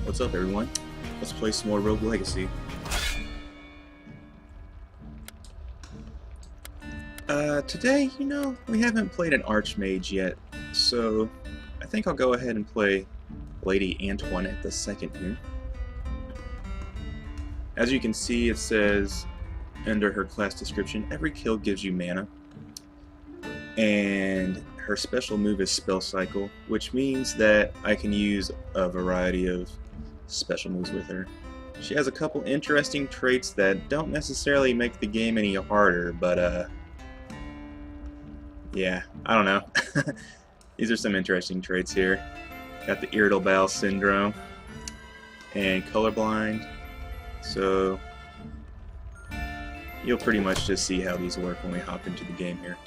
What's up, everyone? Let's play some more Rogue Legacy. Today, we haven't played an Archmage yet, so I think I'll go ahead and play Lady Antoinette the Second here. As you can see, it says under her class description, every kill gives you mana, and her special move is Spell Cycle, which means that I can use a variety of special moves with her. She has a couple interesting traits that don't necessarily make the game any harder, but yeah, I don't know. These are some interesting traits here. Got the Irritable Bowel Syndrome and Colorblind, so you'll pretty much just see how these work when we hop into the game here.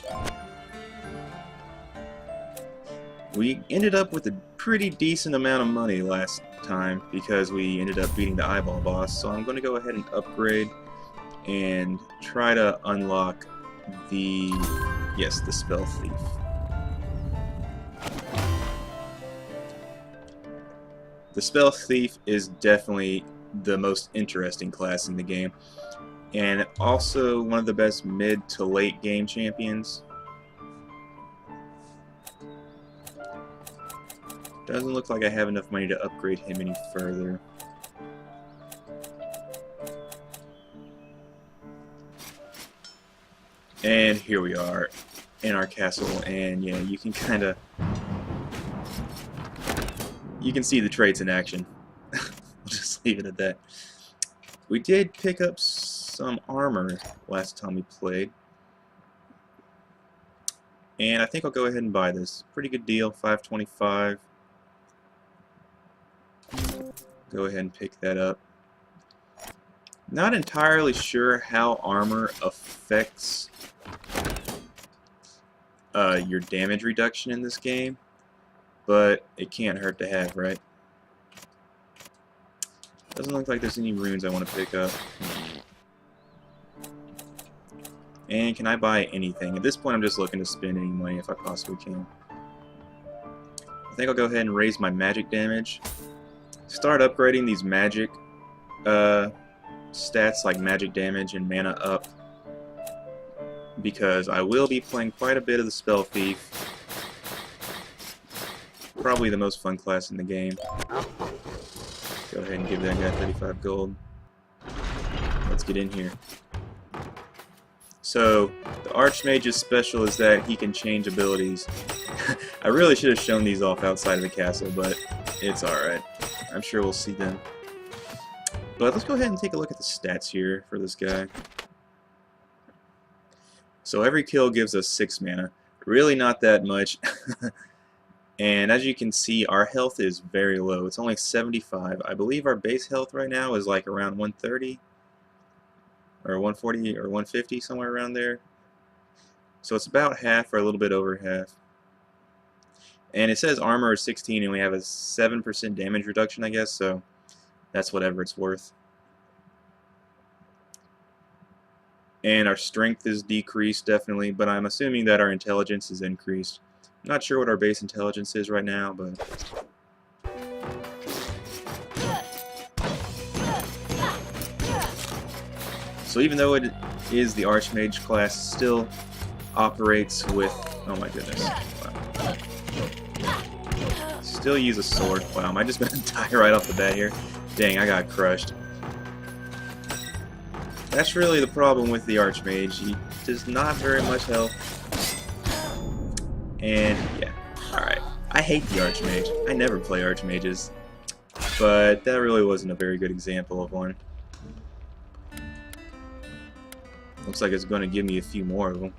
We ended up with a pretty decent amount of money last time because we ended up beating the eyeball boss, so I'm going to go ahead and upgrade and try to unlock the Spell Thief. The Spell Thief is definitely the most interesting class in the game, and also one of the best mid to late game champions. Doesn't look like I have enough money to upgrade him any further. And here we are in our castle, and yeah, you can see the traits in action. We'll just leave it at that. We did pick up some armor last time we played, and I think I'll go ahead and buy this. Pretty good deal, $5.25. Go ahead and pick that up. Not entirely sure how armor affects your damage reduction in this game, but it can't hurt to have, right? Doesn't look like there's any runes I want to pick up. And can I buy anything? At this point I'm just looking to spend any money if I possibly can. I think I'll go ahead and raise my magic damage. Start upgrading these magic stats like magic damage and mana up, because I will be playing quite a bit of the Spell Thief. Probably the most fun class in the game. Go ahead and give that guy 35 gold. Let's get in here. So, the Archmage's special is that he can change abilities. I really should have shown these off outside of the castle, but it's alright. I'm sure we'll see them. But let's go ahead and take a look at the stats here for this guy. So every kill gives us 6 mana. Really not that much. And as you can see, our health is very low. It's only 75. I believe our base health right now is like around 130 or 140 or 150, somewhere around there. So it's about half or a little bit over half. And it says armor is 16 and we have a 7% damage reduction, I guess, so that's whatever it's worth. And our strength is decreased, definitely, but I'm assuming that our intelligence is increased. I'm not sure what our base intelligence is right now, but so even though it is the Archmage class, it still operates with, oh my goodness, wow. Still use a sword. Wow, am I just gonna die right off the bat here? Dang, I got crushed. That's really the problem with the Archmage. He does not very much health. And yeah, alright. I hate the Archmage. I never play Archmages. But that really wasn't a very good example of one. Looks like it's going to give me a few more of them.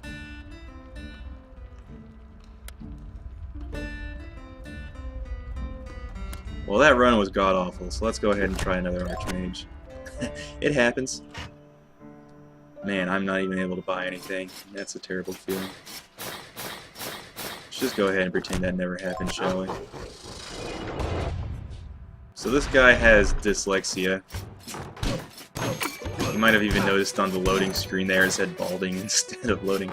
Well, that run was god-awful, so let's go ahead and try another Archmage. It happens. Man, I'm not even able to buy anything. That's a terrible feeling. Let's just go ahead and pretend that never happened, shall we? So this guy has dyslexia. You might have even noticed on the loading screen there it said balding instead of loading.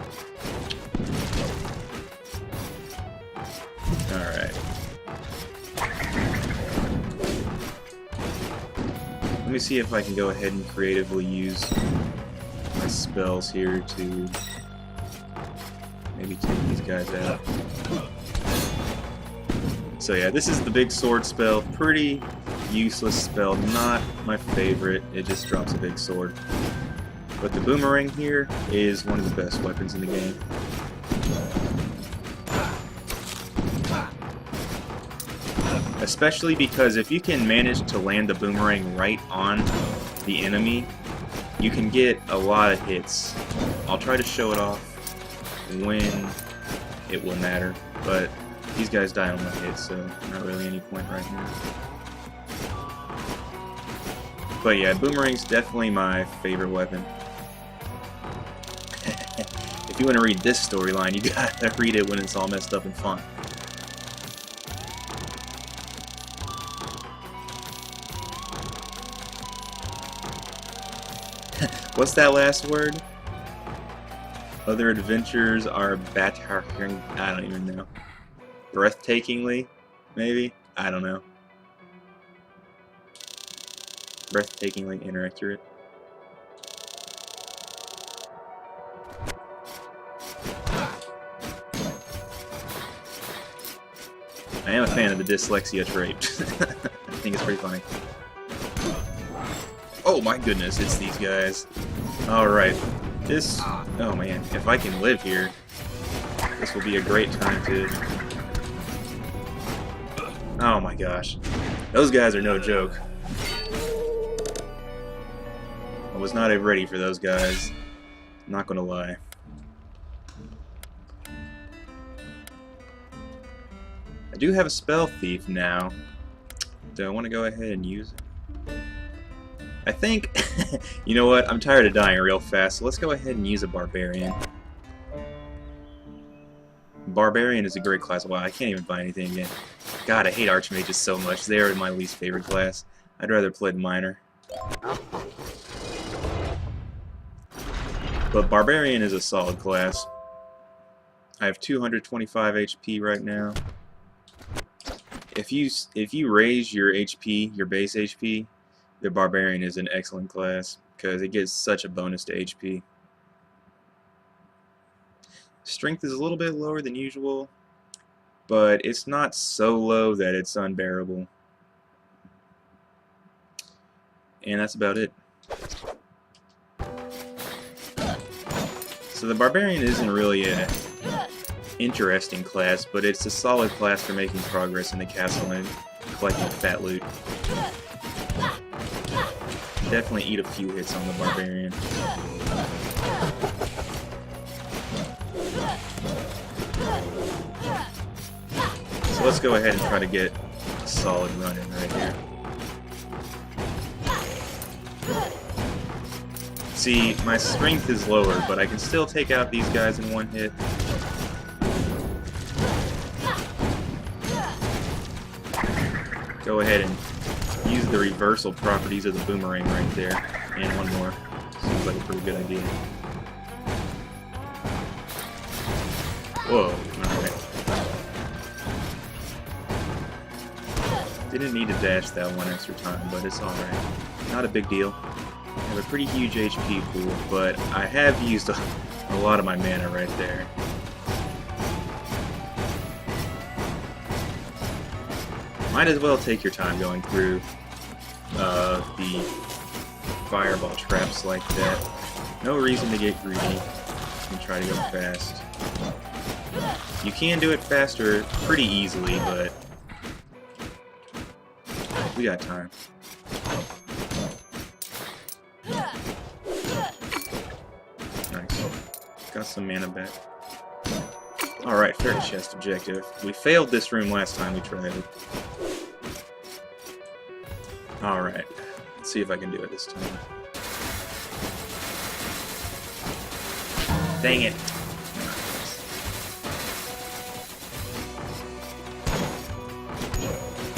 Alright. Let me see if I can go ahead and creatively use my spells here to maybe take these guys out. So yeah, this is the big sword spell. Pretty useless spell, not my favorite. It just drops a big sword. But the boomerang here is one of the best weapons in the game. Especially because if you can manage to land the boomerang right on the enemy, you can get a lot of hits. I'll try to show it off when it will matter, but these guys die on one hit, so not really any point right now. But yeah, boomerang's definitely my favorite weapon. If you want to read this storyline, you gotta read it when it's all messed up and fun. What's that last word? Other adventures are I don't even know. Breathtakingly, maybe? I don't know. Breathtakingly inaccurate. I am a fan of the dyslexia trait. I think it's pretty funny. Oh my goodness, it's these guys. Alright. Oh man, if I can live here, this will be a great time to... Oh my gosh. Those guys are no joke. I was not ready for those guys. Not gonna lie. I do have a spell thief now. Do I want to go ahead and use it? I think, you know what, I'm tired of dying real fast, so let's go ahead and use a Barbarian. Barbarian is a great class. Wow, I can't even buy anything again. God, I hate Archmages so much. They are my least favorite class. I'd rather play Miner. But Barbarian is a solid class. I have 225 HP right now. If you raise your HP, your base HP, the Barbarian is an excellent class because it gives such a bonus to HP. Strength is a little bit lower than usual, but it's not so low that it's unbearable. And that's about it. So the Barbarian isn't really an interesting class, but it's a solid class for making progress in the castle and collecting fat loot. Definitely eat a few hits on the Barbarian. So let's go ahead and try to get a solid run in right here. See, my strength is lower, but I can still take out these guys in one hit. Go ahead and use the reversal properties of the boomerang right there. And one more. Seems like a pretty good idea. Whoa, alright. Didn't need to dash that one extra time, but it's alright. Not a big deal. I have a pretty huge HP pool, but I have used a lot of my mana right there. Might as well take your time going through the fireball traps like that. No reason to get greedy and try to go fast. You can do it faster pretty easily, but we got time. Nice. Got some mana back. Alright, fair to chest objective. We failed this room last time we tried it. Alright, let's see if I can do it this time. Dang it!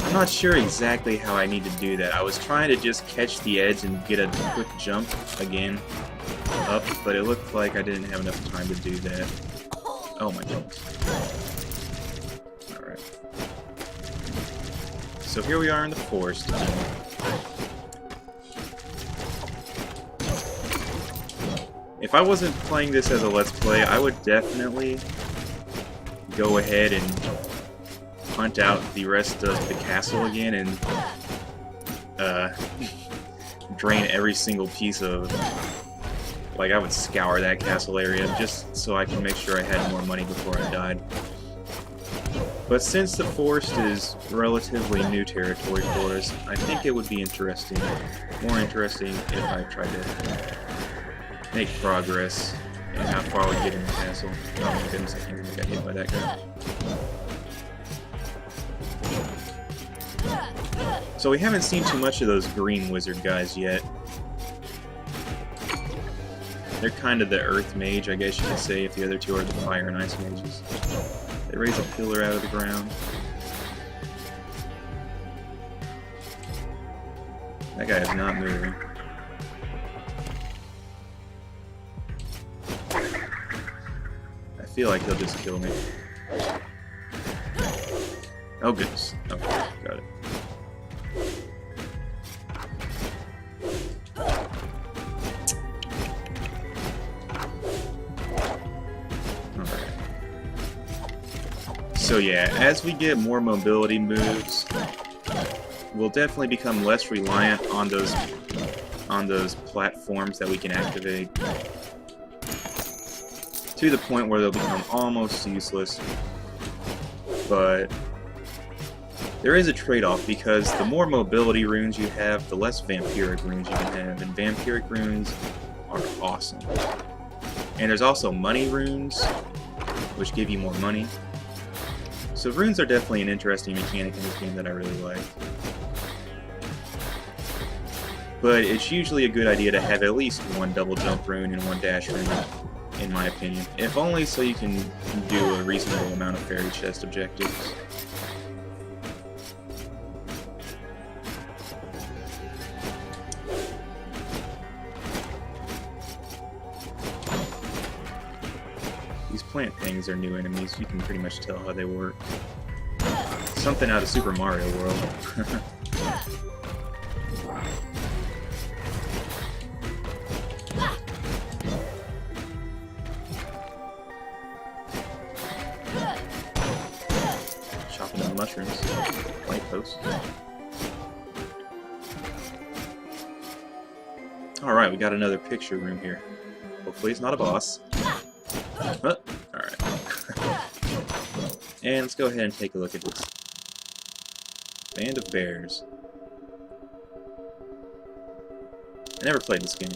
I'm not sure exactly how I need to do that. I was trying to just catch the edge and get a quick jump again up, but it looked like I didn't have enough time to do that. Oh my goodness. Alright. So here we are in the forest again. If I wasn't playing this as a Let's Play, I would definitely go ahead and hunt out the rest of the castle again and drain every single piece of... Like, I would scour that castle area just so I can make sure I had more money before I died. But since the forest is relatively new territory for us, I think it would be interesting, more interesting if I tried to make progress in how far we get in the castle. Oh my goodness, I can't even get hit by that guy. So we haven't seen too much of those green wizard guys yet. They're kind of the earth mage, I guess you could say, if the other two are the fire and ice mages. They raise a pillar out of the ground. That guy is not moving. I feel like he'll just kill me. Oh goodness. Okay, got it. So yeah, as we get more mobility moves, we'll definitely become less reliant on those platforms that we can activate, to the point where they'll become almost useless. But there is a trade-off, because the more mobility runes you have, the less vampiric runes you can have, and vampiric runes are awesome. And there's also money runes, which give you more money. So runes are definitely an interesting mechanic in this game that I really like. But it's usually a good idea to have at least one double jump rune and one dash rune, in my opinion. If only so you can do a reasonable amount of fairy chest objectives. These plant things are new enemies. You can pretty much tell how they work. Something out of Super Mario World. Chopping down mushrooms. Light posts. Alright, we got another picture room here. Hopefully it's not a boss. Oh, alright. And let's go ahead and take a look at this. Band of Bears. I never played this game.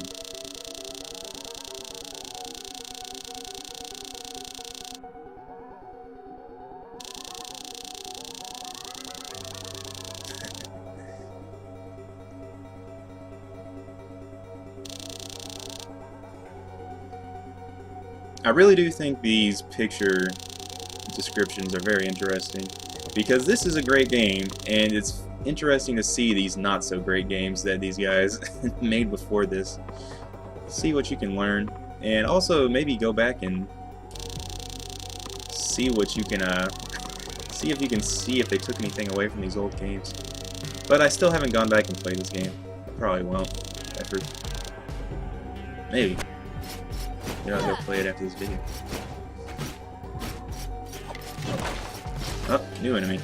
I really do think these picture descriptions are very interesting, because this is a great game, and it's interesting to see these not so great games that these guys made before this. See what you can learn, and also maybe go back and see what you can see if you can see if they took anything away from these old games. But I still haven't gone back and played this game. I probably won't ever. Maybe. Maybe I'll go play it after this video. Oh, new enemy.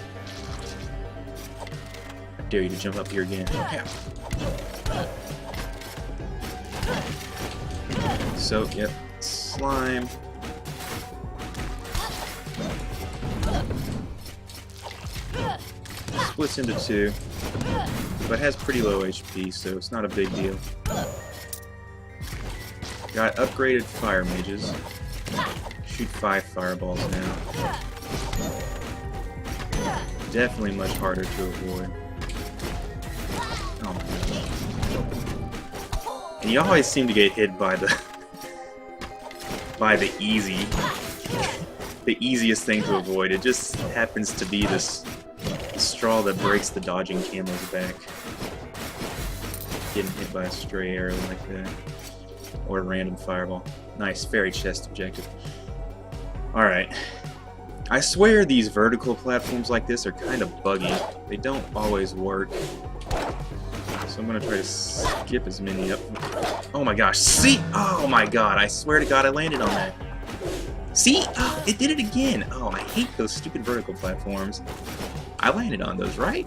I dare you to jump up here again. Yeah. So, yep, slime. Splits into two, but has pretty low HP, so it's not a big deal. Got upgraded fire mages. Shoot 5 fireballs now. Definitely much harder to avoid. Oh my gosh. And you always seem to get hit by the the easiest thing to avoid. It just happens to be this straw that breaks the dodging camel's back. Getting hit by a stray arrow like that. Or a random fireball. Nice, fairy chest objective. Alright. I swear these vertical platforms like this are kind of buggy. They don't always work. So I'm gonna try to skip as many up. Oh my gosh, see? Oh my god, I swear to god I landed on that. See? Oh, it did it again! Oh, I hate those stupid vertical platforms. I landed on those, right?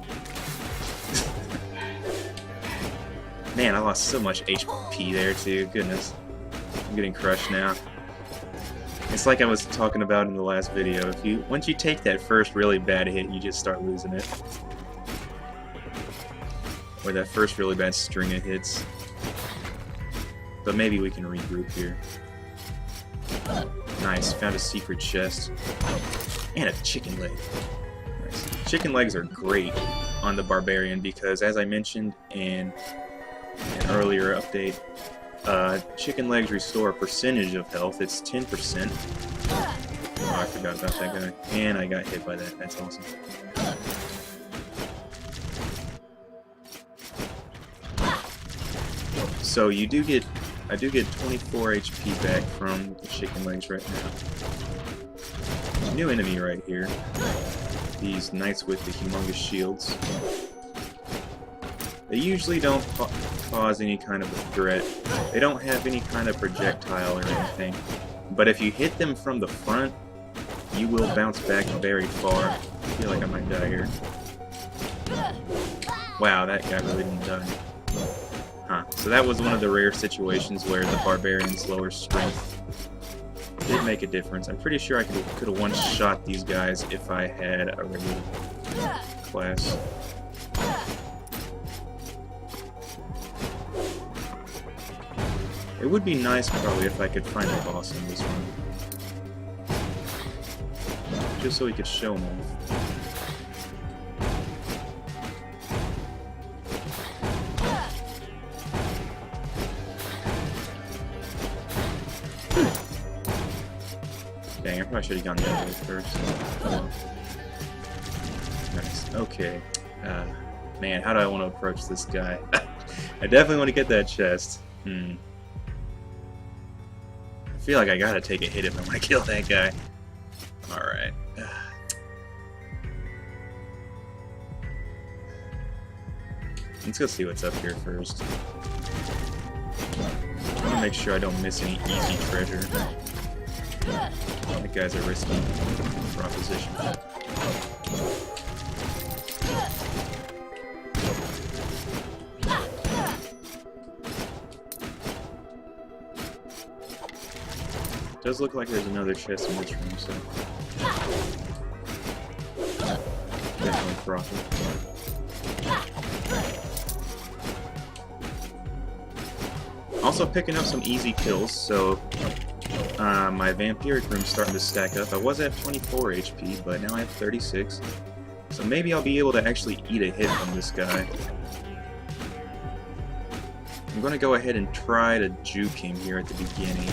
Man, I lost so much HP there too, goodness. I'm getting crushed now. It's like I was talking about in the last video. Once you take that first really bad hit, you just start losing it. Or that first really bad string of hits. But maybe we can regroup here. Nice, found a secret chest. And a chicken leg. Nice. Chicken legs are great on the Barbarian because, as I mentioned in an earlier update, chicken legs restore a percentage of health. It's 10%. Oh, I forgot about that guy. And I got hit by that. That's awesome. So I do get 24 HP back from the chicken legs right now. New enemy right here. These knights with the humongous shields. They usually don't cause any kind of a threat. They don't have any kind of projectile or anything. But if you hit them from the front, you will bounce back very far. I feel like I might die here. Wow, that guy really didn't die. Huh. So that was one of the rare situations where the Barbarian's lower strength did make a difference. I'm pretty sure I could have one-shot these guys if I had a regular class. It would be nice, probably, if I could find a boss in this one. Just so we could show them off. Dang, I probably should have gone the other way first. Nice. Okay. Man, how do I want to approach this guy? I definitely want to get that chest. I feel like I gotta take a hit if I want to kill that guy. Alright. Let's go see what's up here first. I want to make sure I don't miss any easy treasure. The guy's a risky proposition. Does look like there's another chest in this room, so definitely profit. Also picking up some easy kills, so my vampiric room's starting to stack up. I was at 24 HP, but now I have 36. So maybe I'll be able to actually eat a hit from this guy. I'm going to go ahead and try to juke him here at the beginning.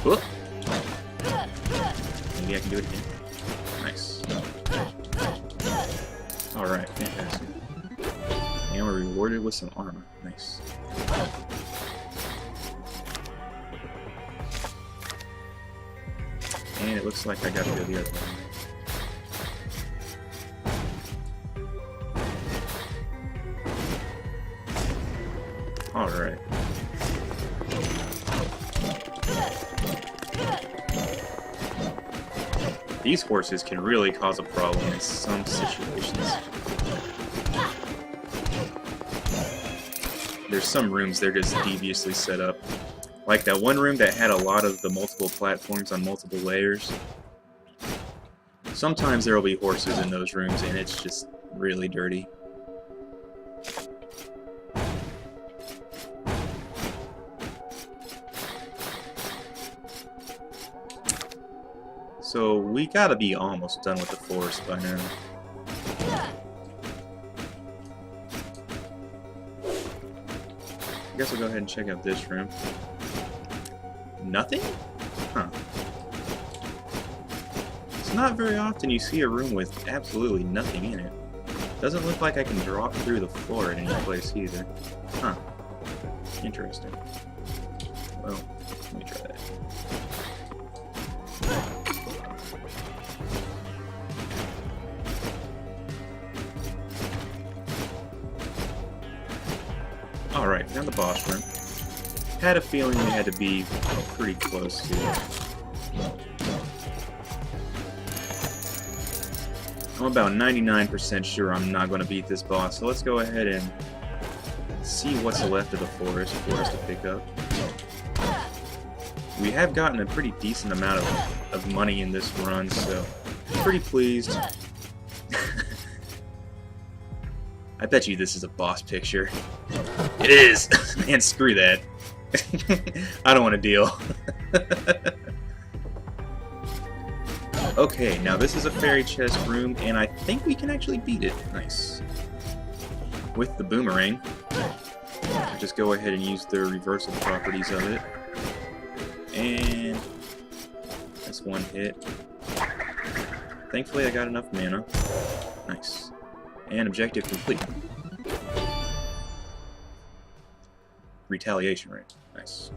Whoop. Maybe I can do it again. Nice. Alright, fantastic. And we're rewarded with some armor. Nice. And it looks like I gotta go the other way. Alright. These horses can really cause a problem in some situations. There's some rooms they're just deviously set up. Like that one room that had a lot of the multiple platforms on multiple layers. Sometimes there will be horses in those rooms and it's just really dirty. So we gotta be almost done with the forest by now. I guess we'll go ahead and check out this room. Nothing? Huh. It's not very often you see a room with absolutely nothing in it. Doesn't look like I can drop through the floor at any place either. Huh. Interesting. Well, let me try that. Alright, found the boss room. Had a feeling we had to be pretty close to it. I'm about 99% sure I'm not going to beat this boss, so let's go ahead and see what's left of the forest for us to pick up. We have gotten a pretty decent amount of money in this run, so I'm pretty pleased. I bet you this is a boss picture. It is! Man, screw that. I don't want to deal. Okay, now this is a fairy chest room, and I think we can actually beat it. Nice. With the boomerang. Just go ahead and use the reversal properties of it. And that's one hit. Thankfully I got enough mana. Nice. And objective complete. Retaliation rune. Nice.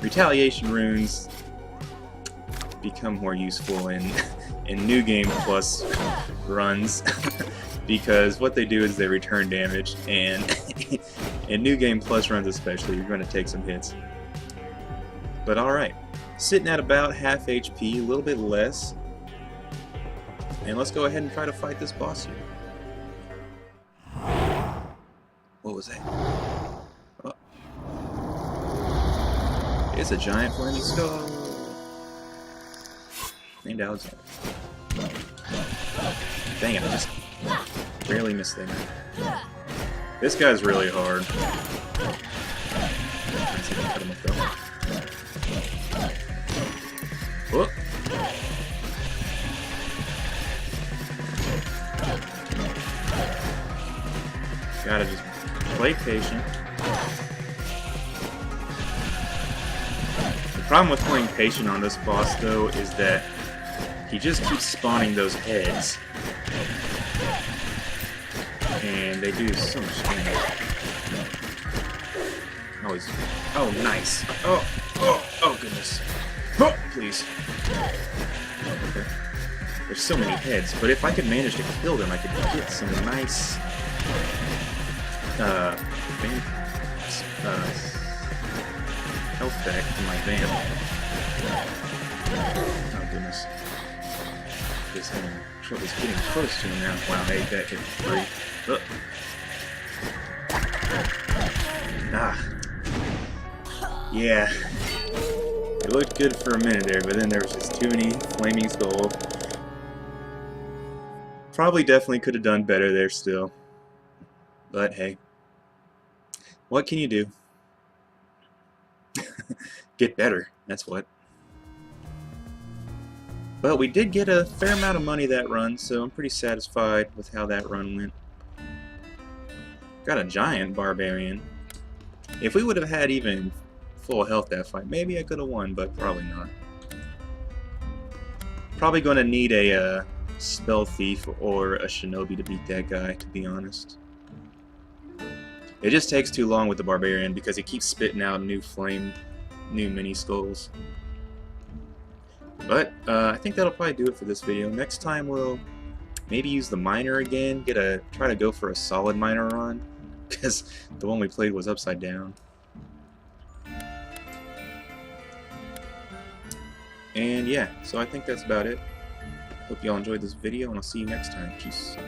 Retaliation runes become more useful in New Game Plus runs because what they do is they return damage, and in New Game Plus runs especially, you're going to take some hits. But alright, sitting at about half HP, a little bit less, and let's go ahead and try to fight this boss here. What was that? Oh. It's a giant flaming skull. Named Alexander. Dang it, I just barely missed that. This guy's really hard. Let's see if I can cut him up though. Whoop. Gotta just play patient. The problem with playing patient on this boss though is that he just keeps spawning those heads. And they do so much damage. Always. Oh, nice. Oh, goodness. Oh, please. Oh, okay. There's so many heads, but if I could manage to kill them, I could get some nice health back from my vamp. Oh, goodness. Just having trouble getting close to him now. Wow, hey, that hit free. Oh. Ah. Yeah. It looked good for a minute there, but then there was just too many flaming skulls. Probably definitely could have done better there still. But hey. What can you do? Get better, that's what. But we did get a fair amount of money that run, so I'm pretty satisfied with how that run went. Got a giant barbarian. If we would have had even full health that fight, maybe I could have won, but probably not. Probably going to need a spell thief or a shinobi to beat that guy, to be honest. It just takes too long with the barbarian because he keeps spitting out new mini skulls. But I think that'll probably do it for this video. Next time we'll maybe use the miner again. Try to go for a solid miner run, because the one we played was upside down. And yeah, so I think that's about it. Hope y'all enjoyed this video, and I'll see you next time. Peace.